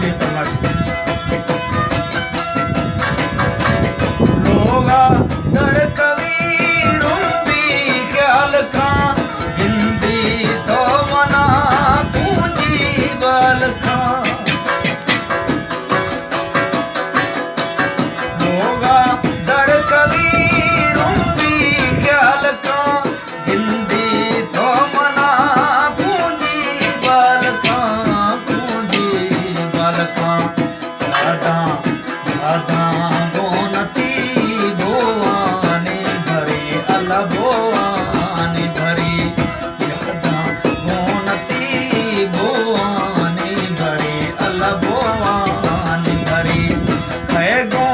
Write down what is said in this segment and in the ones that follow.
के तमाशे लोगा दर कवी रुंदी ख्याल खा हिंदी तो मना पूंजी बाल खा लोगा दर कवी रुंदी ख्याल खा हिंदी तो मना पूंजी बाल खा राधा राधा गोनती भोवानी भरी अल्लाह भोवानी भरी राधा गोनती भोवानी भरी अल्लाह भोवानी भरी है गो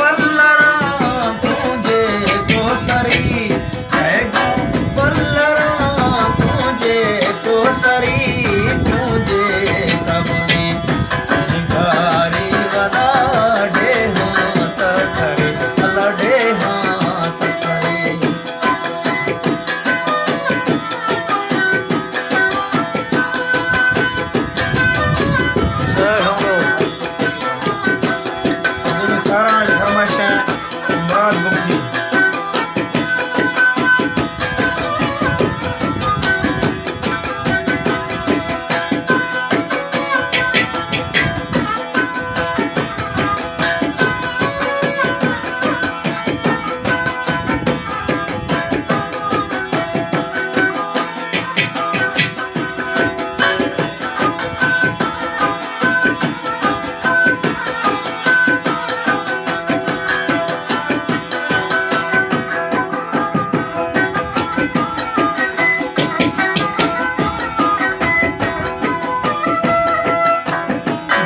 वल्लरा तुझे कोसरी है गो वल्लरा तुझे कोसरी तुझे कबरी सिंगारी वाला डे हाथ करे अल्लाह डे हाथ करे सर हम लोग कारण फरमाइश है मुराद मुक्ति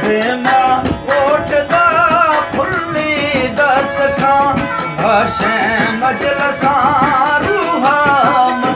देना ओट दा फुल्ली दस्त खां भाषे मजलसा रूहा